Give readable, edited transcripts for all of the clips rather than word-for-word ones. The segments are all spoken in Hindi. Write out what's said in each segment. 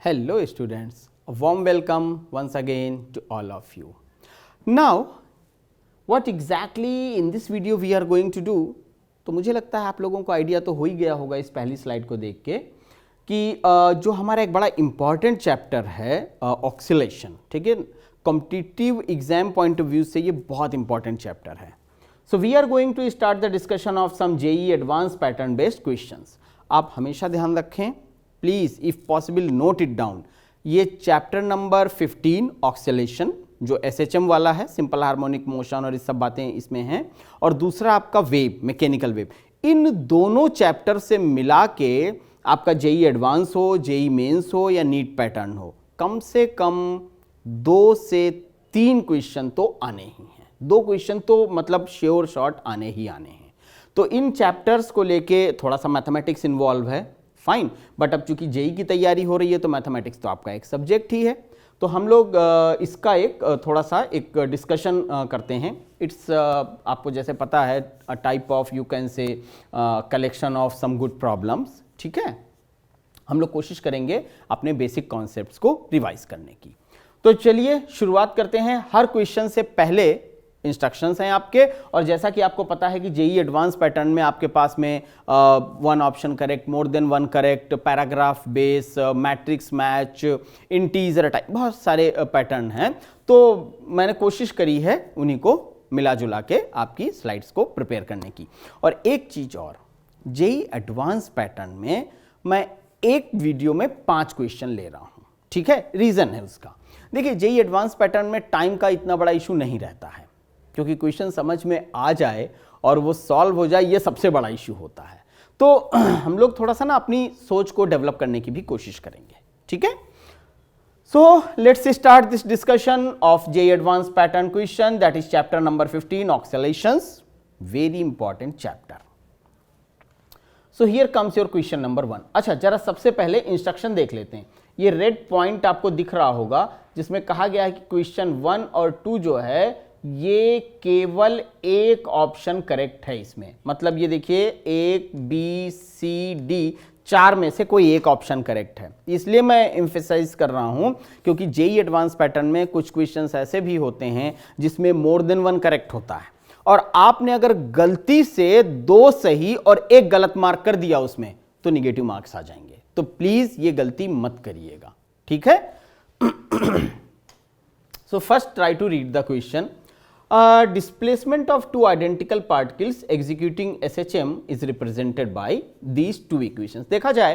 Hello students, a warm welcome once again to all of you. Now, what exactly in this video we are going to do? तो मुझे लगता है आप लोगों को आइडिया तो हो ही गया होगा इस पहली स्लाइड को देख के कि जो हमारा एक बड़ा इम्पॉर्टेंट चैप्टर है ऑक्सीलेशन, ठीक है, competitive exam point of view से ये बहुत इंपॉर्टेंट चैप्टर है. So we are going to start the discussion of some JEE advance pattern based questions. आप हमेशा ध्यान रखें, please if possible note it down. ये चैप्टर नंबर 15 ऑक्सीलेशन जो एसएचएम वाला है, सिंपल हार्मोनिक मोशन और ये सब बातें इसमें हैं, और दूसरा आपका वेव, मैकेनिकल वेव. इन दोनों चैप्टर से मिला के आपका जेईई एडवांस हो, जेईई मेंस हो या नीट पैटर्न हो, कम से कम 2 से 3 क्वेश्चन तो आने ही हैं. 2 क्वेश्चन तो मतलब श्योर शॉट आने ही आने हैं. तो इन चैप्टर्स को लेके थोड़ा सा मैथमेटिक्स इन्वॉल्व है, फाइन, बट अब चूंकि जेईई की तैयारी हो रही है तो मैथमेटिक्स तो आपका एक सब्जेक्ट ही है. तो हम लोग इसका एक थोड़ा सा एक डिस्कशन करते हैं. इट्स आपको जैसे पता है a type of, you can say, collection of some good problems. ठीक है, हम लोग कोशिश करेंगे अपने बेसिक कॉन्सेप्ट्स को रिवाइज करने की. तो चलिए शुरुआत करते हैं. हर क्वेश्चन से पहले इंस्ट्रक्शंस हैं आपके, और जैसा कि आपको पता है कि जेईई एडवांस पैटर्न में आपके पास में 1 option correct, more than 1 correct, paragraph base, matrix match, integer type, बहुत सारे पैटर्न हैं. तो मैंने कोशिश करी है उन्हीं को मिला जुला के आपकी स्लाइड्स को प्रिपेयर करने की. और एक चीज और, जेईई एडवांस पैटर्न में मैं एक वीडियो में 5 क्वेश्चन ले रहा हूं. ठीक है, रीजन है उसका. देखिए, जेईई एडवांस पैटर्न में टाइम का इतना बड़ा इशू नहीं रहता है, क्योंकि क्वेश्चन समझ में आ जाए और वो सॉल्व हो जाए, ये सबसे बड़ा इशू होता है. तो हम लोग थोड़ा सा ना अपनी सोच को डेवलप करने की भी कोशिश करेंगे. ठीक है, so let's start this discussion of JEE advance pattern question, that is chapter number 15 oscillations. Very important chapter. So here comes your question number 1. अच्छा, जरा सबसे पहले इंस्ट्रक्शन देख लेते हैं. ये रेड पॉइंट आपको दिख रहा होगा जिसमें कहा गया है कि क्वेश्चन 1 और 2 जो है ये केवल एक ऑप्शन करेक्ट है इसमें. मतलब ये देखिए, 1 B C D 4 में से कोई एक ऑप्शन करेक्ट है. इसलिए मैं एम्फेसाइज कर रहा हूं क्योंकि जेईई एडवांस पैटर्न में कुछ क्वेश्चंस ऐसे भी होते हैं जिसमें मोर देन 1 करेक्ट होता है, और आपने अगर गलती से 2 सही और 1 गलत मार्क कर दिया उसमें तो निगेटिव मार्क्स आ जाएंगे. तो प्लीज ये गलती मत करिएगा. ठीक है. So first try to read the question. Displacement of 2 identical particles executing SHM is represented by these 2 equations. देखा जाए,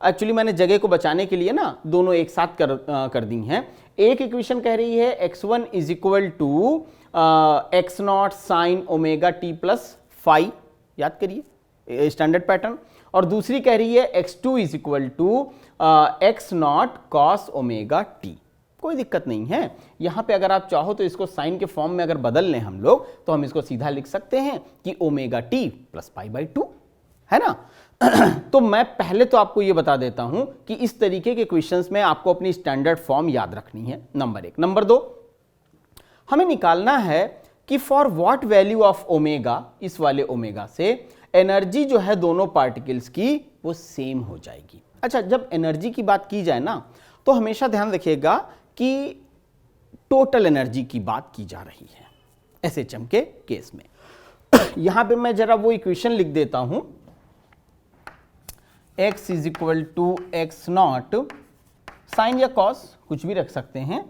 एक्चुअली मैंने जगह को बचाने के लिए ना दोनों एक साथ कर दी हैं. एक इक्वेशन कह रही है x1 is equal to x0 sine omega T plus phi, याद करिए स्टैंडर्ड पैटर्न, और दूसरी कह रही है x2 is equal to x0 cos omega T. कोई दिक्कत नहीं है. यहां पे अगर आप चाहो तो इसको साइन के फॉर्म में अगर बदल लें हम लोग, तो हम इसको सीधा लिख सकते हैं कि omega T plus pi by 2, है ना. तो मैं पहले तो आपको यह बता देता हूं कि इस तरीके के क्वेश्चंस में आपको अपनी स्टैंडर्ड फॉर्म याद रखनी है, नंबर 1. नंबर 2, हमें निकालना है कि for what value of omega, इस वाले ओमेगा से एनर्जी जो है दोनों पार्टिकल्स की वो सेम हो जाएगी. अच्छा, जब एनर्जी की बात की जाए ना, तो हमेशा ध्यान रखिएगा कि टोटल एनर्जी की बात की जा रही है एसएचएम के केस में. यहां पे मैं जरा वो इक्वेशन लिख देता हूं, x is equal to X not sine या कॉस कुछ भी रख सकते हैं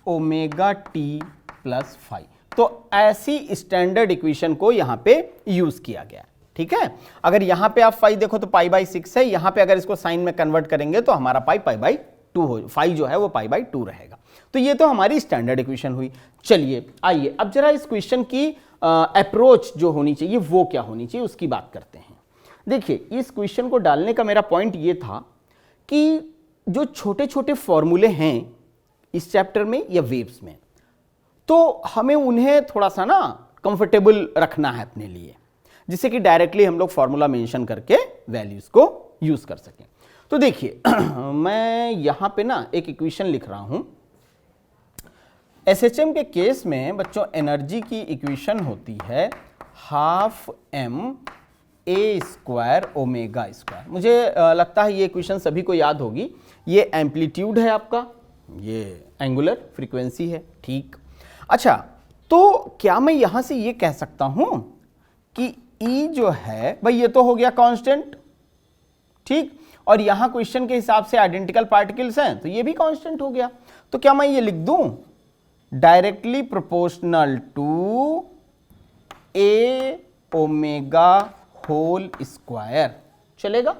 ओमेगा टी प्लस फाइव. तो ऐसी स्टैंडर्ड इक्वेशन को यहां पे यूज किया गया. ठीक है, अगर यहां पे आप फाइव देखो तो पाई बाई 6 है. यहां पे अगर इसको साइन में कन्वर्ट करेंगे तो हमारा पाई बाई 2 हो, 5 जो है वो पाई बाई 2 रहेगा. तो ये तो हमारी स्टैंडर्ड इक्वेशन हुई. चलिए आइए अब जरा इस क्वेश्चन की अप्रोच जो होनी चाहिए वो क्या होनी चाहिए उसकी बात करते हैं. देखिए, इस क्वेश्चन को डालने का मेरा पॉइंट ये था कि जो छोटे छोटे फॉर्मूले हैं इस चैप्टर में या वेव्स में, तो हमें उन्हें थोड़ा सा ना कंफर्टेबल रखना है अपने लिए, जिससे कि डायरेक्टली हम लोग फॉर्मूला मेंशन करके वैल्यूज को यूज कर सकें. तो देखिए, मैं यहां पे ना एक इक्वेशन लिख रहा हूं. एसएचएम के केस में बच्चों एनर्जी की इक्वेशन होती है हाफ m ए स्क्वायर ओमेगा स्क्वायर। मुझे लगता है ये क्वेश्चन सभी को याद होगी। ये एम्पलीट्यूड है आपका, ये एंगुलर फ्रीक्वेंसी है, ठीक। अच्छा, तो क्या मैं यहां से ये कह सकता हूं कि E जो है भाई ये तो हो गया कांस्टेंट, ठीक, और यहां क्वेश्चन के हिसाब से आइडेंटिकल पार्टिकल्स हैं तो ये भी कांस्टेंट हो गया। तो क्या मैं ये लिख दूं directly proportional to A omega whole square, चलेगा,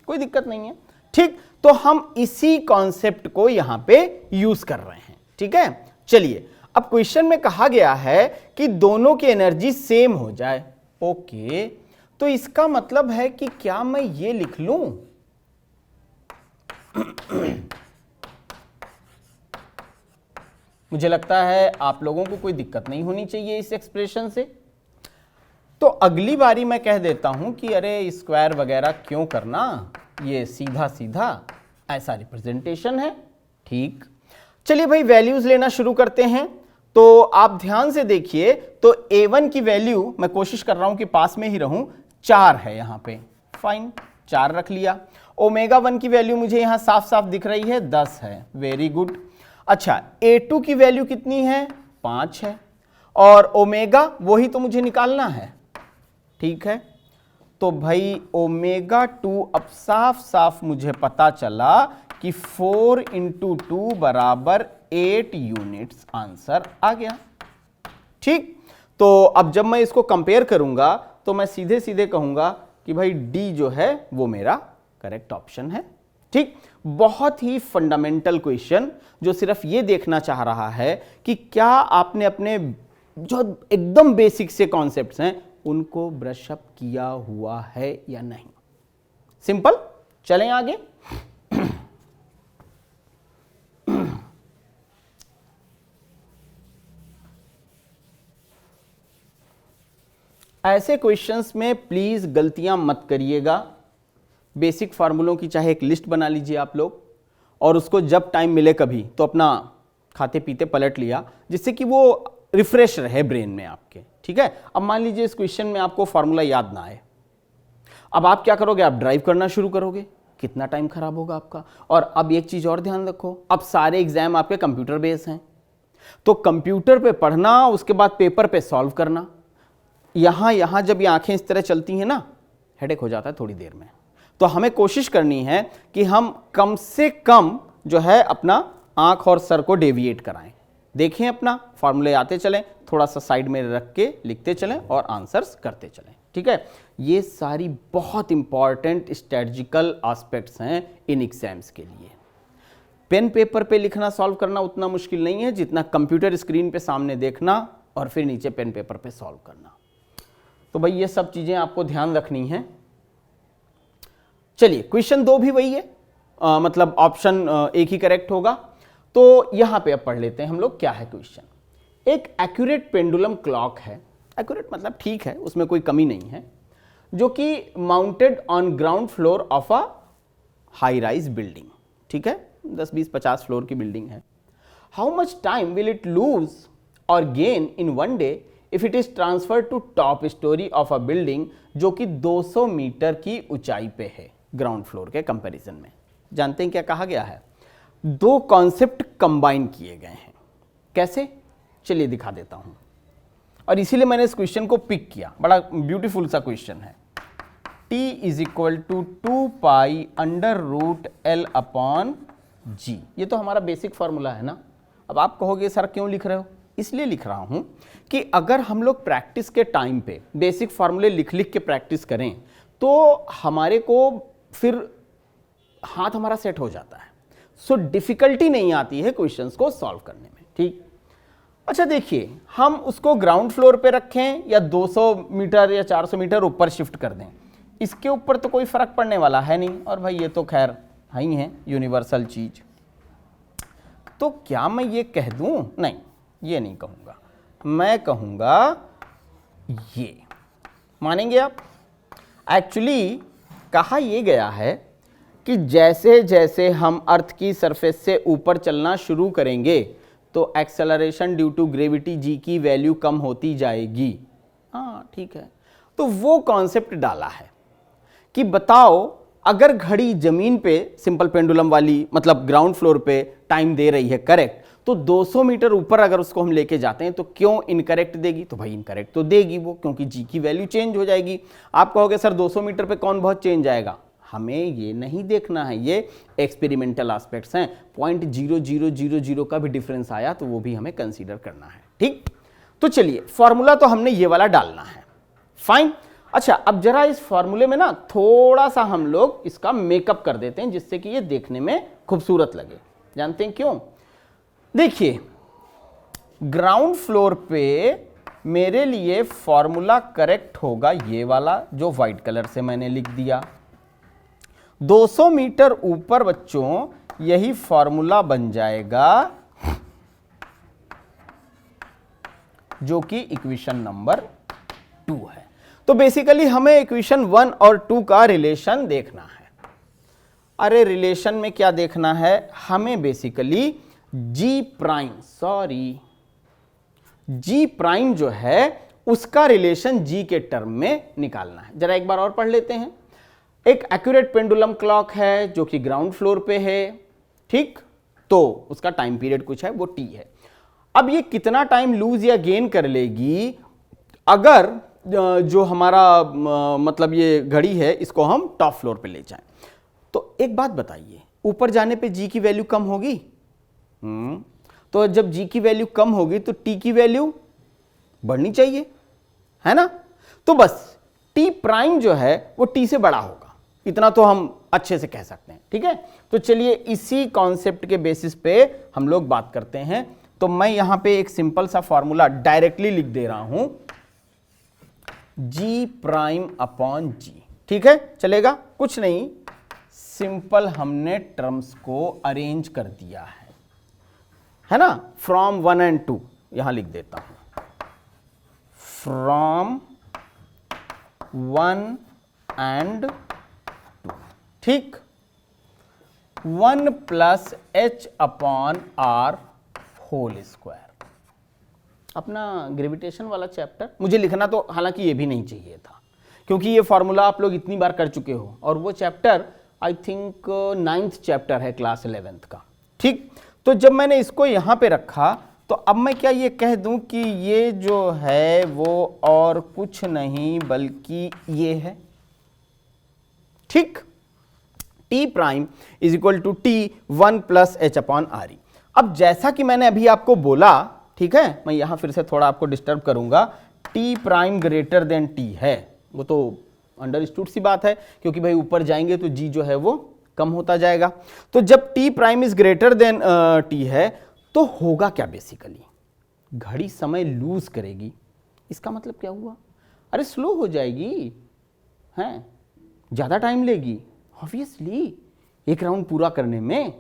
कोई दिक्कत नहीं है, ठीक। तो हम इसी कॉन्सेप्ट को यहां पे यूज कर रहे हैं, ठीक है। चलिए, अब क्वेश्चन में कहा गया है कि दोनों की एनर्जी सेम हो जाए, ओके। तो इसका मतलब है कि क्या मैं ये लिख लूं मुझे लगता है आप लोगों को कोई दिक्कत नहीं होनी चाहिए इस एक्सप्रेशन से। तो अगली बारी मैं कह देता हूं कि अरे स्क्वायर वगैरह क्यों करना, ये सीधा सीधा ऐसा रिप्रेजेंटेशन है, ठीक। चलिए भाई वैल्यूज लेना शुरू करते हैं। तो आप ध्यान से देखिए, तो a1 की वैल्यू मैं कोशिश कर रहा हूं कि पास में ही रहूं, 4 है यहां पे, फाइन, 4 रख लिया। ओमेगा 1 की वैल्यू मुझे यहां साफ साफ दिख रही है, 10 है, वेरी गुड। अच्छा, a2 की वैल्यू कितनी है, 5 है, और ओमेगा वही तो मुझे निकालना है, ठीक है। तो भाई ओमेगा 2 अब साफ साफ मुझे पता चला कि 4 × 2 बराबर 8 यूनिट्स, आंसर आ गया, ठीक। तो अब जब मैं इसको कंपेयर करूंगा तो मैं सीधे सीधे कहूंगा कि भाई डी जो है वो मेरा करेक्ट ऑप्शन है, ठीक। बहुत ही फंडामेंटल क्वेश्चन जो सिर्फ ये देखना चाह रहा है कि क्या आपने अपने जो एकदम बेसिक से कॉन्सेप्ट्स हैं उनको ब्रश अप किया हुआ है या नहीं। सिंपल, चलें आगे। ऐसे क्वेश्चंस में प्लीज गलतियां मत करिएगा। बेसिक फार्मूलों की चाहे एक लिस्ट बना लीजिए आप लोग, और उसको जब टाइम मिले कभी तो अपना खाते पीते पलट लिया, जिससे कि वो रिफ्रेश रहे ब्रेन में आपके, ठीक है। अब मान लीजिए इस क्वेश्चन में आपको फार्मूला याद ना आए, अब आप क्या करोगे, आप ड्राइव करना शुरू करोगे, कितना टाइम खराब होगा आपका। और अब एक चीज और ध्यान रखो, अब सारे एग्जाम आपके कंप्यूटर बेस हैं, तो कंप्यूटर पे पढ़ना, उसके बाद पेपर पे सॉल्व करना, यहां जब ये आंखें इस तरह चलती हैं ना, हेडेक हो जाता है थोड़ी देर में। तो हमें कोशिश करनी है कि हम कम से कम जो है अपना आंख और सर को डेविएट कराएं, देखें अपना फॉर्मूले आते चलें, थोड़ा सा साइड में रख के लिखते चलें और आंसर्स करते चलें, ठीक है। ये सारी बहुत इंपॉर्टेंट स्ट्रेटजिकल एस्पेक्ट्स हैं इन एग्जाम्स के लिए। पेन पेपर पे लिखना सॉल्व करना उतना मुश्किल नहीं है जितना कंप्यूटर स्क्रीन पे सामने देखना और फिर नीचे पेन पेपर पे सॉल्व करना। तो भाई ये सब चीजें आपको ध्यान रखनी है। चलिए, क्वेश्चन 2 भी वही है, मतलब ऑप्शन एक ही करेक्ट होगा। तो यहां पे अब पढ़ लेते हैं हम लोग क्या है क्वेश्चन। एक एक्यूरेट पेंडुलम क्लॉक है, एक्यूरेट मतलब ठीक है, उसमें कोई कमी नहीं है, जो कि mounted on ground floor of a high rise building, ठीक है, 10, 20, 50 फ्लोर की बिल्डिंग है। How much time will it lose or gain in one day if it is transfer to top story of a building, जो कि 200 मीटर की ऊंचाई पे है ग्राउंड फ्लोर के कंपैरिजन में। जानते हैं क्या कहा गया है, 2 कॉन्सेप्ट कंबाइन किए गए हैं। कैसे, चलिए दिखा देता हूं, और इसीलिए मैंने इस क्वेश्चन को पिक किया, बड़ा ब्यूटीफुल सा क्वेश्चन है। T = 2 पाई √L/G, ये तो हमारा बेसिक फॉर्मूला है ना। अब आप कहोगे सर क्यों लिख रहे हो, इसलिए लिख रहा हूं कि अगर हम लोग प्रैक्टिस के टाइम पे बेसिक फॉर्मूले लिख लिख के प्रैक्टिस करें तो हमारे को फिर हाथ हमारा सेट हो जाता है, सो डिफिकल्टी नहीं आती है क्वेश्चंस को सॉल्व करने में, ठीक। अच्छा देखिए, हम उसको ग्राउंड फ्लोर पे रखें या 200 मीटर या 400 मीटर ऊपर शिफ्ट कर दें, इसके ऊपर तो कोई फर्क पड़ने वाला है नहीं, और भाई ये तो खैर है ही है यूनिवर्सल चीज। तो क्या मैं ये कह दूं, नहीं ये नहीं कहूंगा, मैं कहूंगा ये, मानेंगे आप। एक्चुअली कहा यह गया है कि जैसे जैसे हम अर्थ की सरफेस से ऊपर चलना शुरू करेंगे तो acceleration due to gravity G की वैल्यू कम होती जाएगी। हाँ ठीक है, तो वो कॉन्सेप्ट डाला है कि बताओ अगर घड़ी जमीन पे सिंपल पेंडुलम वाली मतलब ग्राउंड फ्लोर पे टाइम दे रही है करेक्ट, तो 200 मीटर ऊपर अगर उसको हम लेके जाते हैं तो क्यों इनकरेक्ट देगी? तो भाई इनकरेक्ट तो देगी वो, क्योंकि जी की वैल्यू चेंज हो जाएगी। आप कहोगे सर 200 मीटर पे कौन बहुत चेंज आएगा? हमें ये नहीं देखना है, ये एक्सपेरिमेंटल एस्पेक्ट्स हैं। 0.0000 का भी डिफरेंस आया तो वो भी हमें कंसीडर करना है। ठीक, तो चलिए फॉर्मूला तो हमने ये वाला डालना है, फाइन। अच्छा, अब जरा इस फॉर्मूले में ना थोड़ा सा हम लोग इसका मेकअप कर देते हैं जिससे कि ये देखने में खूबसूरत लगे। जानते हैं क्यों? देखिए, ग्राउंड फ्लोर पे मेरे लिए फॉर्मूला करेक्ट होगा ये वाला जो व्हाइट कलर से मैंने लिख दिया। 200 मीटर ऊपर बच्चों यही फॉर्मूला बन जाएगा जो कि इक्वेशन नंबर 2 है। तो बेसिकली हमें इक्वेशन 1 और 2 का रिलेशन देखना है। अरे रिलेशन में क्या देखना है? हमें बेसिकली जी प्राइम जो है उसका रिलेशन जी के टर्म में निकालना है। जरा एक बार और पढ़ लेते हैं। एक एक्यूरेट पेंडुलम क्लॉक है जो कि ग्राउंड फ्लोर पे है, ठीक, तो उसका टाइम पीरियड कुछ है, वो टी है। अब ये कितना टाइम लूज या गेन कर लेगी अगर जो हमारा मतलब ये घड़ी है इसको हम टॉप फ्लोर पे ले जाएं? तो एक बात बताइए, ऊपर जाने पे जी की वैल्यू कम होगी। तो जब जी की वैल्यू कम होगी तो टी की वैल्यू बढ़नी चाहिए, है ना? तो बस टी प्राइम जो है वो टी से बड़ा होगा, इतना तो हम अच्छे से कह सकते हैं। ठीक है, तो चलिए इसी कॉन्सेप्ट के बेसिस पे हम लोग बात करते हैं। तो मैं यहां पे एक सिंपल सा फॉर्मूला डायरेक्टली लिख दे रहा हूं, जी प्राइम अपॉन जी। ठीक है, चलेगा? कुछ नहीं, सिंपल हमने टर्म्स को अरेंज कर दिया है ना? फ्रॉम 1 and 2 यहां लिख देता हूं, फ्रॉम 1 and 2। ठीक, 1 plus H upon R whole square. अपना ग्रेविटेशन वाला चैप्टर मुझे लिखना तो हालांकि ये भी नहीं चाहिए था, क्योंकि ये फॉर्मूला आप लोग इतनी बार कर चुके हो, और वो chapter I think 9th chapter है क्लास 11th का। ठीक, तो जब मैंने इसको यहाँ पे रखा तो अब मैं क्या ये कह दूं कि ये जो है वो और कुछ नहीं बल्कि ये है। ठीक, T prime is equal to T 1 plus H upon R E. अब जैसा कि मैंने अभी आपको बोला, ठीक है, मैं यहां फिर से थोड़ा आपको डिस्टर्ब करूंगा, T prime greater than T है, वो तो अंडरस्टूड सी बात है, क्योंकि भाई ऊपर जाएंगे तो जी जो है वो कम होता जाएगा। तो जब T prime is greater than T है तो होगा क्या? बेसिकली घड़ी समय लूज करेगी। इसका मतलब क्या हुआ? अरे स्लो हो जाएगी, हैं, ज्यादा टाइम लेगी ऑब्वियसली एक राउंड पूरा करने में।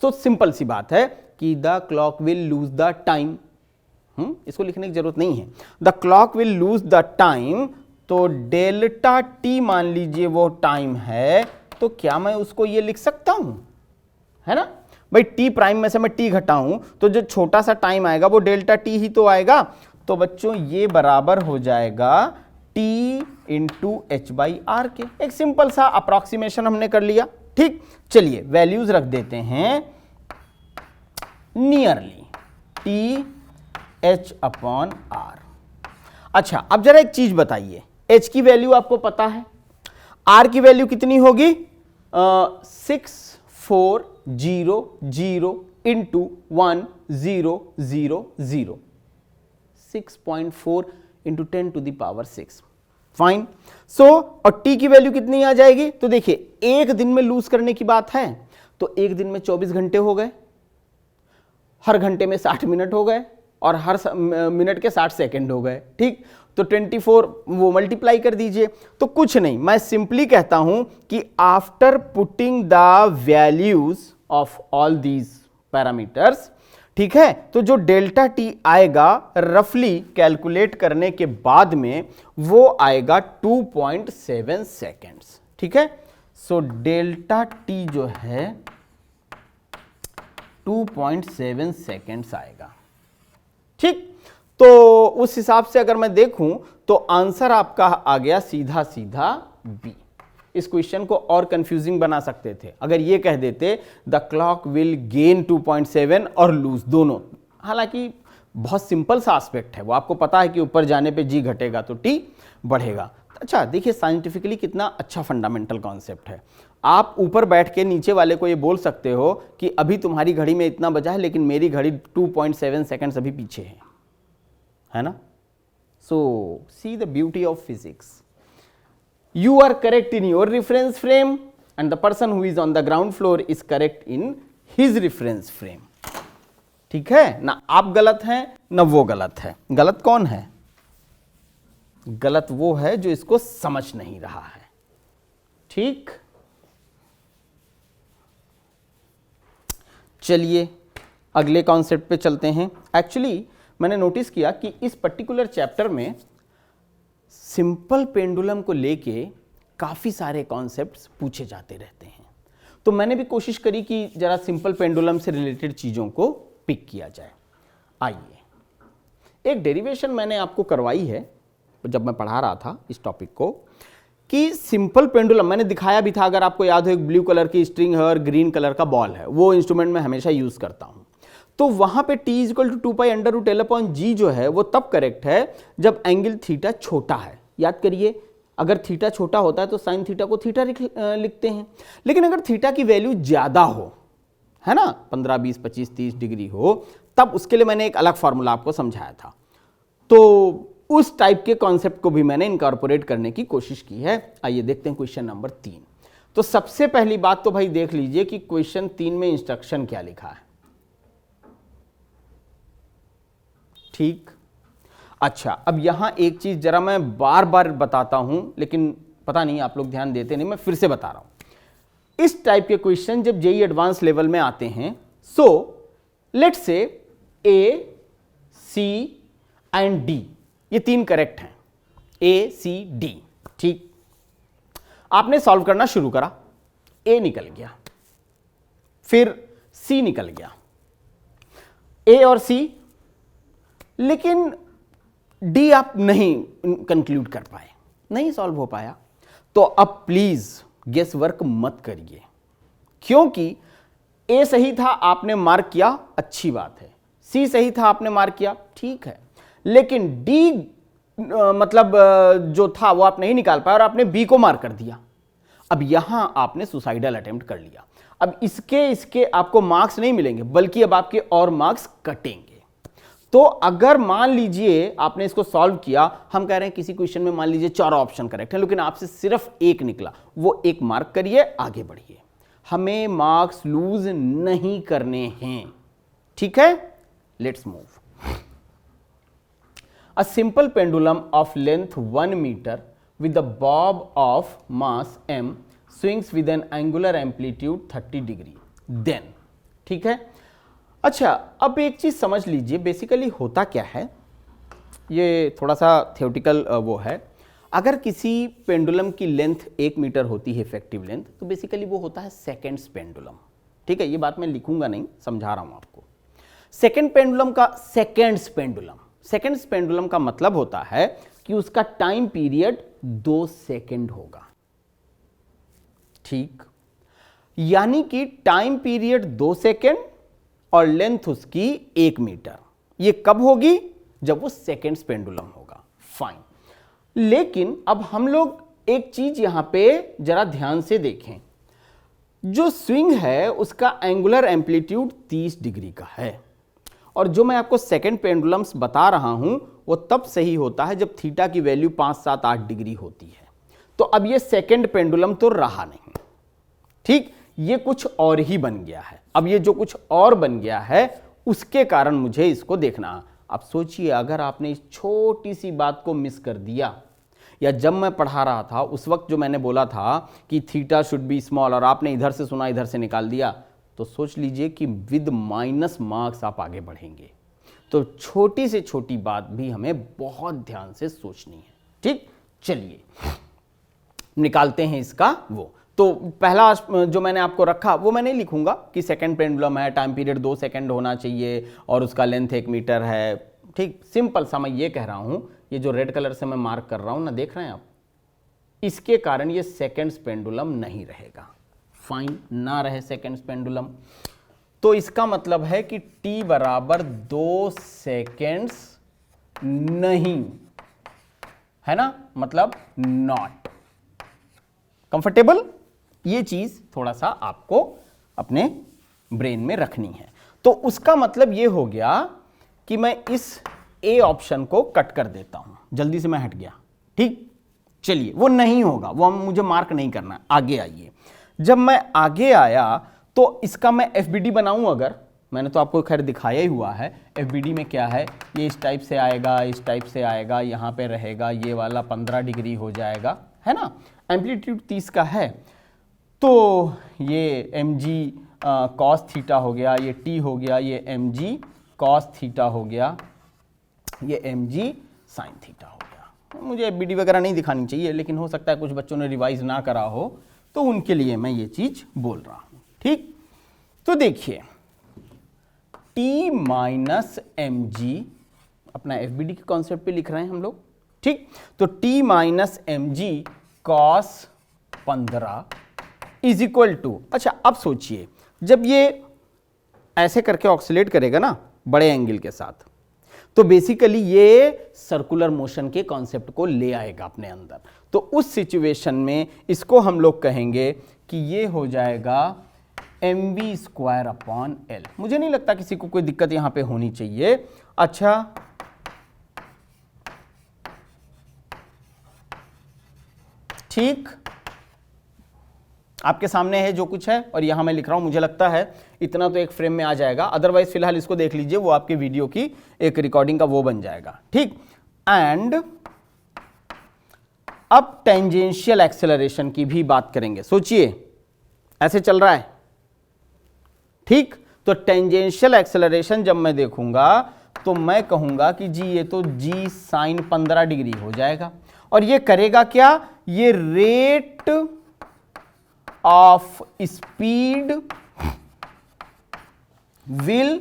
तो सिंपल सी बात है कि the clock will lose the time. इसको लिखने की जरूरत नहीं है। The clock will lose the time, तो डेल्टा टी मान लीजिए वो टाइम है, तो क्या मैं उसको ये लिख सकता हूं? है ना भाई, टी प्राइम में से मैं टी घटाऊं तो जो छोटा सा टाइम आएगा वो डेल्टा टी ही तो आएगा। तो बच्चों ये बराबर हो जाएगा T into H by R के। एक सिंपल सा अप्रॉक्सीमेशन हमने कर लिया। ठीक, चलिए वैल्यूज रख देते हैं, nearly T H upon R. अच्छा, अब जरा एक चीज बताइए, एच की वैल्यू आपको पता है, आर की वैल्यू कितनी होगी? 6400 into 1000, 6.4 into 10 to the power 6। Fine. So और टी की वैल्यू कितनी आ जाएगी? तो देखिए, एक दिन में लूज करने की बात है तो एक दिन में 24 घंटे हो गए, हर घंटे में 60 मिनट हो गए, और हर मिनट के 60 सेकंड हो गए। ठीक, तो 24 वो मल्टीप्लाई कर दीजिए। तो कुछ नहीं, मैं सिंपली कहता हूं कि after putting the values of all these parameters, ठीक है, तो जो डेल्टा टी आएगा रफली कैलकुलेट करने के बाद में वो आएगा 2.7 सेकेंड्स। ठीक है, सो डेल्टा टी जो है 2.7 सेकेंड्स आएगा। ठीक, तो उस हिसाब से अगर मैं देखूं तो आंसर आपका आ गया सीधा सीधा बी। इस क्वेश्चन को और कंफ्यूजिंग बना सकते थे अगर ये कह देते द क्लॉक विल गेन 2.7 और लूज दोनों। हालांकि बहुत सिंपल सा एस्पेक्ट है, वो आपको पता है कि ऊपर जाने पे जी घटेगा तो टी बढ़ेगा। अच्छा देखिए साइंटिफिकली कितना अच्छा फंडामेंटल कॉन्सेप्ट है। आप ऊपर बैठ के नीचे वाले को ये बोल सकते हो कि अभी तुम्हारी घड़ी में इतना बजा है लेकिन मेरी घड़ी 2.7 सेकंड्स अभी पीछे है ना। So see the beauty of physics. You are correct in your reference frame and the person who is on the ground floor is correct in his reference frame। ठीक है ना, आप गलत हैं ना वो गलत है। गलत कौन है? गलत वो है जो इसको समझ नहीं रहा है। ठीक, चलिए अगले कॉन्सेप्ट पे चलते हैं। एक्चुअली मैंने नोटिस किया कि इस पर्टिकुलर चैप्टर में सिंपल पेंडुलम को लेके काफ़ी सारे कॉन्सेप्ट्स पूछे जाते रहते हैं, तो मैंने भी कोशिश करी कि ज़रा सिंपल पेंडुलम से रिलेटेड चीज़ों को पिक किया जाए। आइए, एक डेरिवेशन मैंने आपको करवाई है जब मैं पढ़ा रहा था इस टॉपिक को, कि सिंपल पेंडुलम मैंने दिखाया भी था, अगर आपको याद हो, एक ब्लू कलर की स्ट्रिंग है और ग्रीन कलर का बॉल है, वो इंस्ट्रूमेंट मैं हमेशा यूज़ करता हूँ। तो वहाँ पे t इक्वल टू 2π√L/g जो है वो तब करेक्ट है जब एंगल थीटा छोटा है। याद करिए, अगर थीटा छोटा होता है तो साइन थीटा को थीटा लिखते हैं, लेकिन अगर थीटा की वैल्यू ज़्यादा हो, है ना, 15, 20, 25, 30 डिग्री हो, तब उसके लिए मैंने एक अलग फार्मूला आपको समझाया था। तो उस टाइप के कॉन्सेप्ट को भी मैंने इनकॉर्पोरेट करने की कोशिश की है। आइए देखते हैं क्वेश्चन नंबर 3। तो सबसे पहली बात तो भाई देख लीजिए कि क्वेश्चन 3 में इंस्ट्रक्शन क्या लिखा है। ठीक, अच्छा अब यहां एक चीज जरा मैं बार बार बताता हूं, लेकिन पता नहीं आप लोग ध्यान देते नहीं, मैं फिर से बता रहा हूं। इस टाइप के क्वेश्चन जब जेईई एडवांस लेवल में आते हैं, so let's say A, C and D, ये 3 करेक्ट हैं, ए, सी, डी। ठीक, आपने सॉल्व करना शुरू करा, ए निकल गया, फिर सी निकल गया, ए और सी, लेकिन डी आप नहीं कंक्लूड कर पाए, नहीं सॉल्व हो पाया। तो अब प्लीज गेस वर्क मत करिए, क्योंकि ए सही था आपने मार्क किया, अच्छी बात है, सी सही था आपने मार्क किया, ठीक है, लेकिन डी मतलब जो था वो आप नहीं निकाल पाए और आपने बी को मार्क कर दिया। अब यहां आपने सुसाइडल अटेम्प्ट कर लिया। अब इसके आपको मार्क्स नहीं मिलेंगे, बल्कि अब आपके और मार्क्स कटेंगे। तो अगर मान लीजिए आपने इसको सॉल्व किया, हम कह रहे हैं किसी क्वेश्चन में मान लीजिए 4 ऑप्शन करेक्ट है, लेकिन आपसे सिर्फ 1 निकला, वो 1 मार्क करिए, आगे बढ़िए। हमें मार्क्स लूज नहीं करने हैं, ठीक है। Let's move. A simple pendulum of length 1 metre with a bob of mass m swings with an angular amplitude 30 degree, then, ठीक है। अच्छा अब एक चीज समझ लीजिए, बेसिकली होता क्या है, ये थोड़ा सा थियोटिकल वो है। अगर किसी पेंडुलम की लेंथ 1 मीटर होती है इफेक्टिव लेंथ, तो बेसिकली वो होता है सेकेंड्स पेंडुलम, ठीक है। ये बात मैं लिखूंगा नहीं, समझा रहा हूं आपको। सेकेंड पेंडुलम का सेकेंड्स पेंडुलम का मतलब होता है कि उसका टाइम पीरियड 2 सेकेंड होगा, ठीक। यानी कि टाइम पीरियड 2 सेकेंड और लेंथ उसकी 1 मीटर। ये कब होगी? जब वो सेकेंड्स पेंडुलम होगा, फाइन। लेकिन अब हम लोग एक चीज यहां पे जरा ध्यान से देखें, जो स्विंग है उसका एंगुलर एम्पलीट्यूड 30 डिग्री का है, और जो मैं आपको सेकेंड पेंडुलम्स बता रहा हूं वो तब सही होता है जब थीटा की वैल्यू 5, 7, 8 डिग्री होती है। तो अब ये सेकेंड पेंडुलम तो रहा नहीं, ठीक, ये कुछ और ही बन गया है। अब ये जो कुछ और बन गया है उसके कारण मुझे इसको देखना। अब सोचिए अगर आपने इस छोटी सी बात को मिस कर दिया, या जब मैं पढ़ा रहा था उस वक्त जो मैंने बोला था कि थीटा शुड बी स्मॉल और आपने इधर से सुना इधर से निकाल दिया, तो सोच लीजिए कि विद माइनस मार्क्स आप आगे बढ़ेंगे। तो छोटी से छोटी बात भी हमें बहुत ध्यान से सोचनी है, ठीक। चलिए निकालते हैं इसका वो। तो पहला जो मैंने आपको रखा वो मैं नहीं लिखूंगा कि सेकेंड पेंडुलम है, टाइम पीरियड 2 सेकेंड होना चाहिए और उसका लेंथ 1 मीटर है, ठीक, सिंपल सा मैं ये कह रहा हूं, ये जो रेड कलर से मैं मार्क कर रहा हूं ना, देख रहे हैं आप, इसके कारण ये सेकेंड्स पेंडुलम नहीं रहेगा। फाइन, ना रहे सेकेंड्स पेंडुलम, तो इसका मतलब है कि t बराबर 2 सेकेंड्स नहीं है ना, मतलब नॉट। कंफर्टेबल? ये चीज थोड़ा सा आपको अपने ब्रेन में रखनी है। तो उसका मतलब ये हो गया कि मैं इस ए ऑप्शन को कट कर देता हूं, जल्दी से मैं हट गया। ठीक, चलिए, वो नहीं होगा, वो मुझे मार्क नहीं करना। आगे आइए, जब मैं आगे आया तो इसका मैं एफबीडी बनाऊं, अगर मैंने तो आपको खैर दिखाया ही हुआ है एफबीडी में क्या है, ये इस टाइप से आएगा, इस टाइप से आएगा, यहां पे रहेगा, ये वाला 15 डिग्री हो जाएगा, है ना, एम्पलीट्यूड 30 का है, तो ये mg cos थीटा हो गया, ये t हो गया, ये mg cos थीटा हो गया, ये mg sin थीटा हो गया। मुझे एफबीडी वगैरह नहीं दिखानी चाहिए, लेकिन हो सकता है कुछ बच्चों ने रिवाइज ना करा हो, तो उनके लिए मैं ये चीज बोल रहा हूं। ठीक, तो देखिए t माइनस एम जी, अपना एफबीडी के कॉन्सेप्ट पे लिख रहे हैं हम लोग। ठीक, तो t माइनस M G cos 15 is equal to, अच्छा अब सोचिए, जब ये ऐसे करके ऑक्सीलेट करेगा ना बड़े एंगल के साथ, तो बेसिकली ये सर्कुलर मोशन के कॉन्सेप्ट को ले आएगा अपने अंदर। तो उस सिचुएशन में इसको हम लोग कहेंगे कि ये हो जाएगा mv²/L। मुझे नहीं लगता किसी को कोई दिक्कत यहां पे होनी चाहिए। अच्छा, ठीक, आपके सामने है जो कुछ है, और यहां मैं लिख रहा हूं, मुझे लगता है इतना तो एक फ्रेम में आ जाएगा, अदरवाइज फिलहाल इसको देख लीजिए, वो आपके वीडियो की एक रिकॉर्डिंग का वो बन जाएगा। ठीक, एंड अब टेंजेंशियल एक्सेलरेशन की भी बात करेंगे। सोचिए ऐसे चल रहा है, ठीक, तो टेंजेंशियल एक्सेलरेशन जब मैं देखूंगा तो मैं कहूंगा कि जी ये तो g sin 15 डिग्री हो जाएगा, और ये करेगा क्या, ये rate of speed will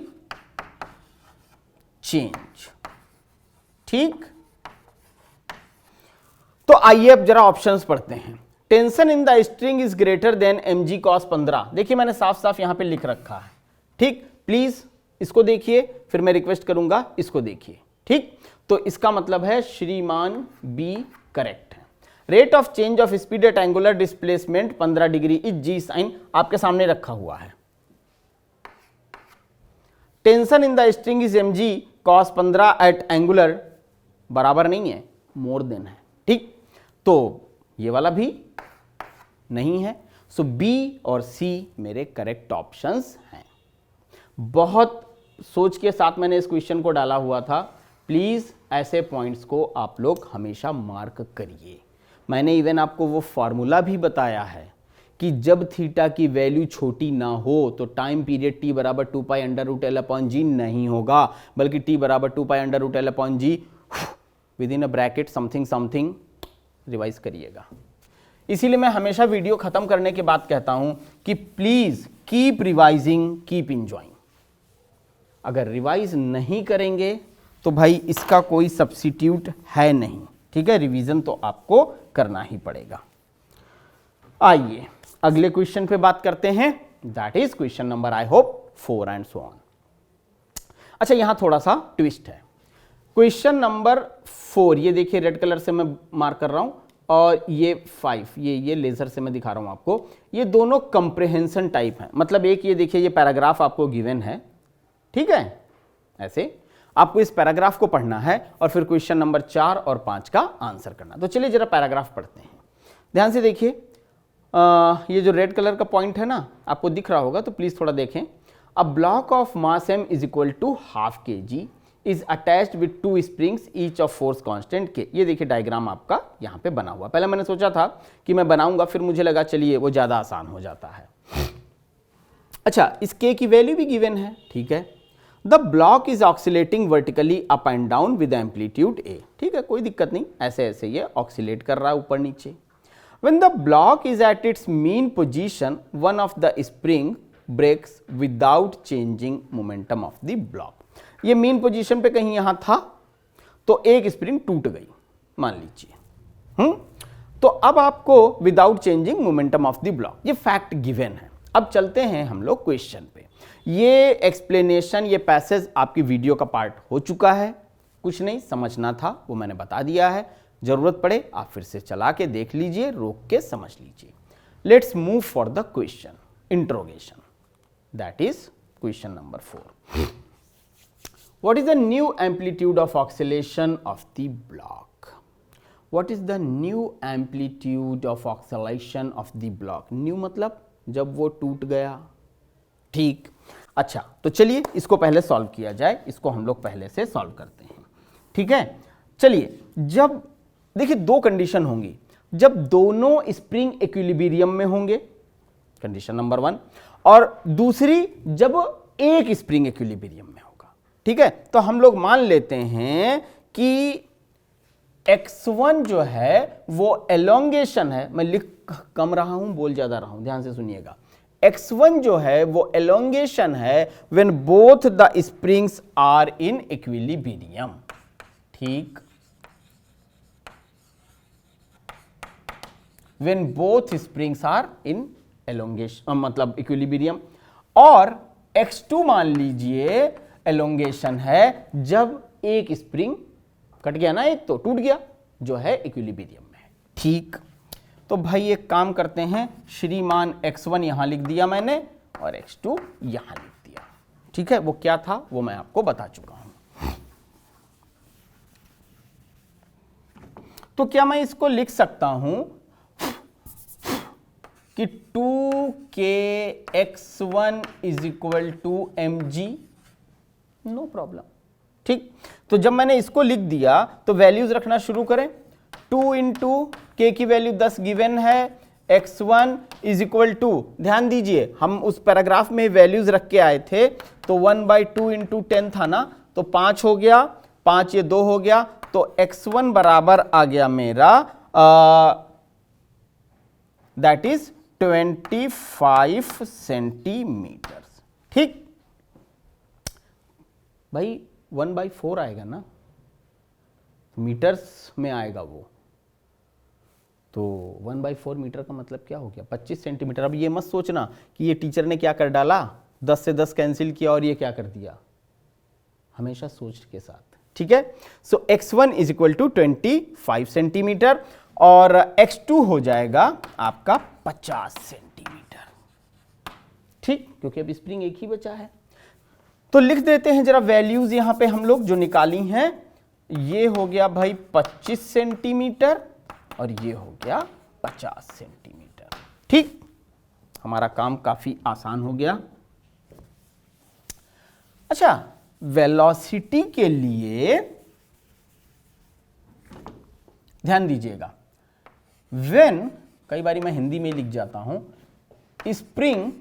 change. ठीक, तो आइए अब जरा ऑप्शंस पढ़ते हैं। Tension in the string is greater than mg cos 15। देखिए मैंने साफ साफ यहां पे लिख रखा है। ठीक, प्लीज इसको देखिए, फिर मैं रिक्वेस्ट करूंगा इसको देखिए। ठीक, तो इसका मतलब है श्रीमान बी करेक्ट है। Rate of change of speed at angular displacement 15 degree is G sine, आपके सामने रखा हुआ है। Tension in the string is mg cos 15 at angular, बराबर नहीं है, मोर देन है। ठीक, तो ये वाला भी नहीं है, सो बी और सी मेरे करेक्ट ऑप्शंस हैं। बहुत सोच के साथ मैंने इस क्वेश्चन को डाला हुआ था, प्लीज ऐसे पॉइंट्स को आप लोग हमेशा मार्क करिए। मैंने इवन आपको वो फॉर्मूला भी बताया है कि जब थीटा की वैल्यू छोटी ना हो तो टाइम पीरियड t बराबर 2π√L/g नहीं होगा, बल्कि t बराबर 2π√L/g with in a bracket something something. Revise करिएगा। इसीलिए मैं हमेशा वीडियो खत्म करने के बाद कहता हूं कि please keep revising, keep enjoying. अगर रिवाइज नहीं करेंगे तो भाई इसका कोई सब्स्टिट्यूट है नहीं। ठीक है, रिवीजन तो आपको करना ही पड़ेगा। आइए अगले क्वेश्चन पे बात करते हैं, that is question number I hope 4 and so on. अच्छा, यहां थोड़ा सा ट्विस्ट है। क्वेश्चन नंबर 4, ये देखिए रेड कलर से मैं मार्क कर रहा हूं, और ये 5, ये लेजर से मैं दिखा रहा हूं आपको। ये दोनों कंप्रिहेंशन टाइप हैं, मतलब एक ये देखिए ये पैराग्राफ आपको गिवन है, ठीक है, ऐसे आपको इस पैराग्राफ को पढ़ना है और फिर क्वेश्चन नंबर 4 और 5 का आंसर करना। तो चलिए जरा पैराग्राफ पढ़ते हैं, ध्यान से देखिए। ये जो रेड कलर का पॉइंट है ना, आपको दिख रहा होगा, तो प्लीज थोड़ा देखें। A block of mass m is equal to ½ kg is attached with 2 springs each of force constant K. ये देखिए डायग्राम आपका यहाँ पे बना हुआ। पहले मैंने सोचा था कि मैं बनाऊंगा, फिर मुझे लगा चलिए वो ज्यादा आसान हो जाता है। अच्छा, इस k की वैल्यू भी गिवन है, ठीक है। The block is oscillating vertically up and down with amplitude a। ठीक है, कोई दिक्कत नहीं, ऐसे ऐसे ये ऑक्सीलेट कर रहा है ऊपर नीचे। When the block is at its mean position, one of the spring breaks without changing momentum of the block. ये मेन पोजीशन पे कहीं यहां था, तो एक स्प्रिंग टूट गई मान लीजिए। तो अब आपको without changing momentum of the block, ये फैक्ट गिवन है। अब चलते हैं हम लोग क्वेश्चन पे। ये एक्सप्लेनेशन, ये पैसेज आपकी वीडियो का पार्ट हो चुका है, कुछ नहीं समझना था वो मैंने बता दिया है। जरूरत पड़े आप फिर से चला के देख लीजिए, रोक के समझ लीजिए। Let's move for the question interrogation, that is question number 4। What is the new amplitude of oscillation of the block? What is the new amplitude of oscillation of the block? New मतलब जब वो टूट गया, ठीक। अच्छा, तो चलिए इसको पहले सॉल्व किया जाए, इसको हम लोग पहले से सॉल्व करते हैं, ठीक है। चलिए, जब देखिए दो कंडीशन होंगी, जब दोनों स्प्रिंग इक्विलिब्रियम में होंगे, कंडीशन नंबर 1, और दूसरी जब एक स्प्रिंग इक्विलिब्रियम में, ठीक है। तो हम लोग मान लेते हैं कि x1 जो है वो एलोंगेशन है, मैं लिख कम रहा हूं बोल ज्यादा रहा हूं, ध्यान से सुनिएगा। x1 जो है वो एलोंगेशन है when both the springs are in equilibrium, ठीक। When both springs are in elongation मतलब इक्विलिब्रियम, और x2 मान लीजिए एलोंगेशन है जब एक स्प्रिंग कट गया ना, एक तो टूट गया जो है इक्विलिब्रियम में, ठीक। तो भाई एक काम करते हैं, श्रीमान x1 यहां लिख दिया मैंने और x2 यहां लिख दिया, ठीक है। वो क्या था वो मैं आपको बता चुका हूं। तो क्या मैं इसको लिख सकता हूं कि 2kx1 is equal to mg? No problem, ठीक। तो जब मैंने इसको लिख दिया तो वैल्यूज रखना शुरू करें। 2 इंटू के की वैल्यू 10 गिवन है, x1 इज इक्वल टू, ध्यान दीजिए हम उस पैराग्राफ में वैल्यूज रख के आए थे, तो 1/2 इंटू 10 था ना, तो 5 हो गया, 5 ये 2 हो गया, तो x1 बराबर आ गया मेरा दैट इज 25 सेंटीमीटर, ठीक। भाई 1/4 आएगा ना, मीटर्स में आएगा वो, तो 1/4 मीटर का मतलब क्या हो गया, 25 सेंटीमीटर। अब ये मत सोचना कि ये टीचर ने क्या कर डाला, 10 से 10 कैंसिल किया और ये क्या कर दिया, हमेशा सोच के साथ, ठीक है। So x1 is equal to 25 centimetre और x2 हो जाएगा आपका 50 सेंटीमीटर, ठीक, क्योंकि अब स्प्रिंग एक ही बचा है। तो लिख देते हैं जरा वैल्यूज यहां पे हम लोग जो निकाली हैं, ये हो गया भाई 25 सेंटीमीटर और ये हो गया 50 सेंटीमीटर, ठीक। हमारा काम काफी आसान हो गया। अच्छा, वेलोसिटी के लिए ध्यान दीजिएगा, व्हेन, कई बारी मैं हिंदी में लिख जाता हूं, स्प्रिंग,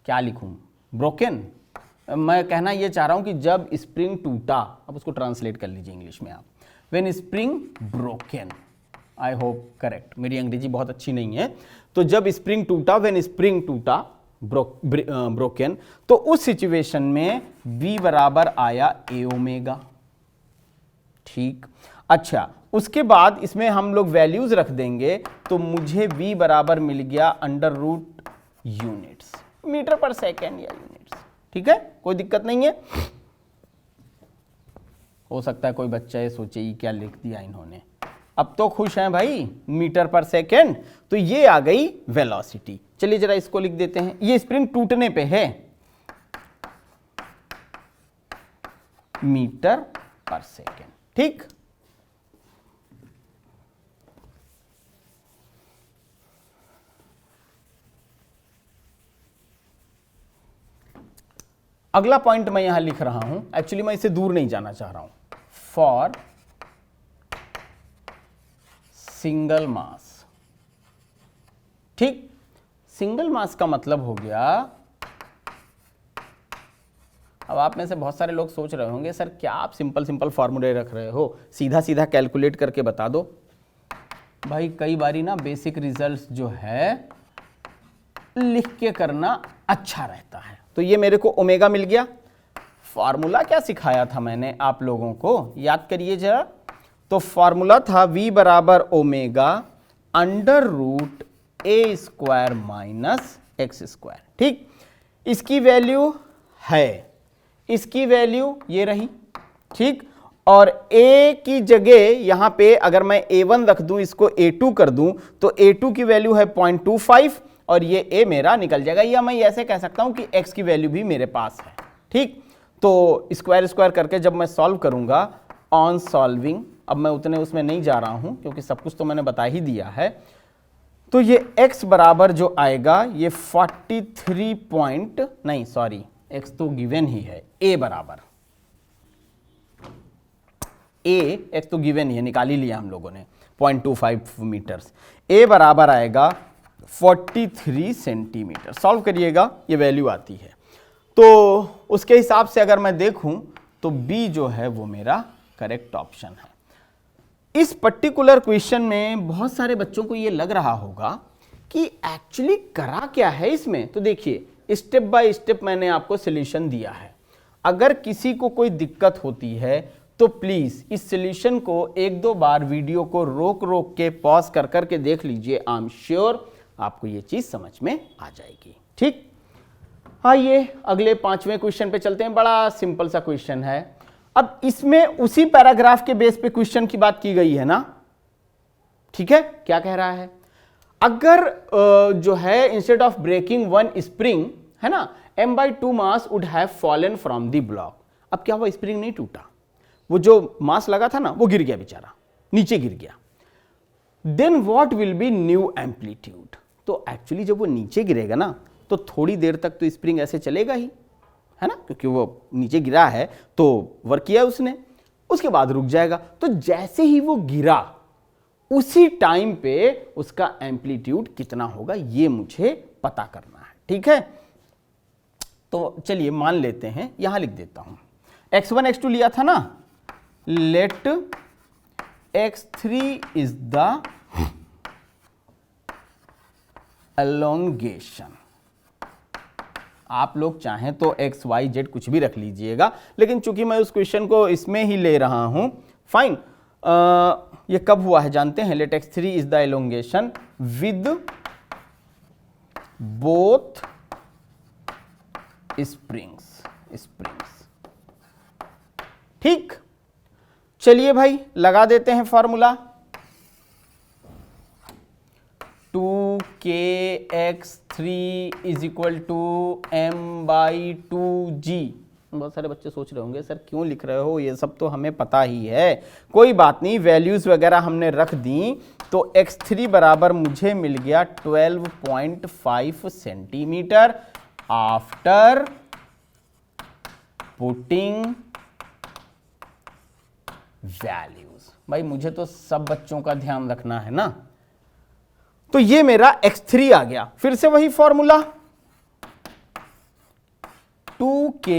क्या लिखूं, ब्रोकन, मैं कहना यह चाह रहा हूं कि जब स्प्रिंग टूटा, अब उसको ट्रांसलेट कर लीजिए इंग्लिश में आप, when spring broken, I hope correct, मेरी अंग्रेजी बहुत अच्छी नहीं है, तो जब स्प्रिंग टूटा, व्हेन स्प्रिंग टूटा ब्रोकन, तो उस सिचुएशन में v बराबर आया a ओमेगा, ठीक। अच्छा, उसके बाद इसमें हम लोग वैल्यूज रख देंगे, तो मुझे v बराबर मिल गया अंडर रूट यूनिट्स, मीटर पर सेकेंड या यूनिट्स, ठीक है, कोई दिक्कत नहीं है। हो सकता है कोई बच्चा ये सोचे ये क्या लिख दिया इन्होंने, अब तो खुश हैं भाई, मीटर पर सेकेंड, तो ये आ गई वेलोसिटी। चलिए जरा इसको लिख देते हैं, ये स्प्रिंग टूटने पे है, मीटर पर सेकेंड, ठीक। अगला पॉइंट मैं यहां लिख रहा हूं, एक्चुअली मैं इससे दूर नहीं जाना चाह रहा हूं, फॉर सिंगल मास, ठीक। सिंगल मास का मतलब हो गया, अब आप में से बहुत सारे लोग सोच रहे होंगे सर क्या आप सिंपल सिंपल फॉर्मूले रख रहे हो, सीधा सीधा कैलकुलेट करके बता दो। भाई कई बारी ना बेसिक रिजल्ट्स जो है लिख के करना अच्छा रहता है, तो तो ये मेरे को ओमेगा मिल गया। फॉर्मूला क्या सिखाया था मैंने आप लोगों को, याद करिए जरा। तो फॉर्मूला था v बराबर ओमेगा अंडर रूट ए स्क्वायर माइनस एक्स स्क्वायर। ठीक, इसकी वैल्यू है, इसकी वैल्यू ये रही। ठीक, और a की जगह यहां पे अगर मैं a1 रख दूं, इसको a2 कर दूं, तो a2 की वैल्यू है 0.25 और ये a मेरा निकल जाएगा। या मैं ऐसे कह सकता हूं कि x की वैल्यू भी मेरे पास है। ठीक, तो स्क्वायर स्क्वायर करके जब मैं सॉल्व करूंगा ऑन सॉल्विंग, अब मैं उतने उसमें नहीं जा रहा हूं क्योंकि सब कुछ तो मैंने बता ही दिया है। तो ये x बराबर जो आएगा ये 43 पॉइंट नहीं, सॉरी x तो गिवन ही है, a बराबर x तो गिवन ही है, निकाल ही लिया हम लोगों ने 0.25 मीटर्स। a बराबर आएगा 43 सेंटीमीटर। सॉल्व करिएगा, ये वैल्यू आती है। तो उसके हिसाब से अगर मैं देखूं तो b जो है वो मेरा करेक्ट ऑप्शन है। इस पर्टिकुलर क्वेश्चन में बहुत सारे बच्चों को ये लग रहा होगा कि एक्चुअली करा क्या है इसमें। तो देखिए, स्टेप बाय स्टेप मैंने आपको सॉल्यूशन दिया है। अगर किसी को कोई दिक्कत होती है तो प्लीज इस सॉल्यूशन को एक दो बार वीडियो को रोक रोक के पॉज कर करके देख लीजिए। आई एम श्योर आपको ये चीज समझ में आ जाएगी। ठीक, आइए अगले 5वें क्वेश्चन पे चलते हैं। बड़ा सिंपल सा क्वेश्चन है। अब इसमें उसी पैराग्राफ के बेस पे क्वेश्चन की बात की गई है ना। ठीक है, क्या कह रहा है, अगर जो है instead of breaking one spring है ना, m/2 mass would have fallen from the block. अब क्या हुआ, स्प्रिंग नहीं टूटा, वो जो मास लगा था ना वो गिर गया, बेचारा नीचे गिर गया। Then what will be new amplitude. तो एक्चुअली जब वो नीचे गिरेगा ना तो थोड़ी देर तक तो स्प्रिंग ऐसे चलेगा ही, है ना, क्योंकि वो नीचे गिरा है तो वर्क किया उसने, उसके बाद रुक जाएगा। तो जैसे ही वो गिरा उसी टाइम पे उसका एम्पलीट्यूड कितना होगा ये मुझे पता करना है। ठीक है, तो चलिए मान लेते हैं, यहां लिख देता हूं x1 x2 लिया था ना, late x3 is the elongation. आप लोग चाहें तो x y z कुछ भी रख लीजिएगा, लेकिन चूंकि मैं उस क्वेश्चन को इसमें ही ले रहा हूं, फाइन। ये कब हुआ है जानते हैं, let x3 is the elongation with both springs. ठीक, चलिए भाई लगा देते हैं formula. 2kx3 is equal to m/2g। बहुत सारे बच्चे सोच रहे होंगे सर क्यों लिख रहे हो, ये सब तो हमें पता ही है। कोई बात नहीं, वैल्यूज वगैरह हमने रख दी। तो x3 बराबर मुझे मिल गया 12.5 सेंटीमीटर आफ्टर पुटिंग वैल्यूज। भाई मुझे तो सब बच्चों का ध्यान रखना है ना। तो ये मेरा x3 आ गया। फिर से वही फॉर्मूला 2k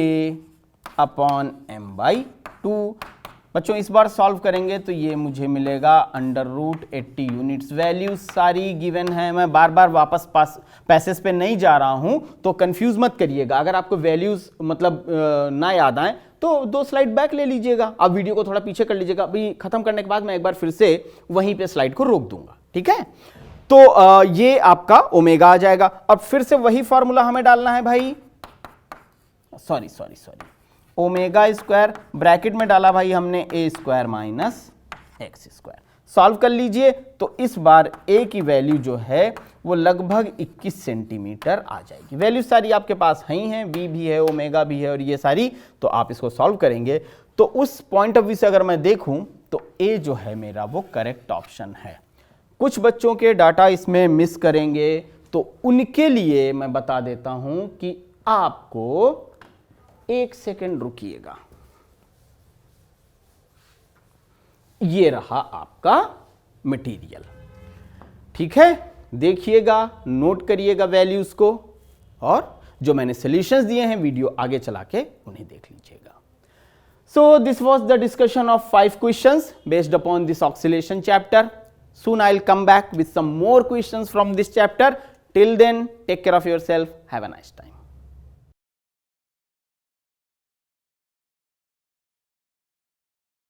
अपॉन m/2। बच्चों इस बार सॉल्व करेंगे तो ये मुझे मिलेगा अंडर रूट 80 यूनिट्स। वैल्यूज सारी गिवन है, मैं बार बार वापस पैसेज पे नहीं जा रहा हूं, तो कंफ्यूज मत करिएगा। अगर आपको वैल्यूज मतलब ना याद आए तो 2 स्लाइड बैक ले लीजिएगा, आप वीडियो को थोड़ा पीछे कर लीजिएगा। अभी खत्म करने के बाद मैं एक बार फिर से वहीं पे स्लाइड को रोक दूंगा। ठीक है, तो ये आपका ओमेगा आ जाएगा। अब फिर से वही फॉर्मूला हमें डालना है भाई, सॉरी ओमेगा स्क्वायर ब्रैकेट में डाला भाई हमने a square minus x square. Solve कर लीजिए तो इस बार a की वैल्यू जो है वो लगभग 21 सेंटीमीटर आ जाएगी। वैल्यू सारी आपके पास ही हैं, v भी है, ओमेगा भी है और ये सारी। तो आप इसको सॉल्व करेंगे तो उस पॉइंट ऑफ व्यू से अगर मैं देखूं तो a जो है मेरा वो करेक्ट ऑप्शन है। कुछ बच्चों के डाटा इसमें मिस करेंगे तो उनके लिए मैं बता देता हूं कि आपको 1 सेकेंड रुकिएगा। ये रहा आपका मटेरियल। ठीक है, देखिएगा, नोट करिएगा वैल्यूज को, और जो मैंने सॉल्यूशंस दिए हैं वीडियो आगे चला के उन्हें देख लीजिएगा। So this was the discussion of 5 questions based upon this oscillation chapter. Soon I'll come back with some more questions from this chapter. Till then, take care of yourself. Have a nice time.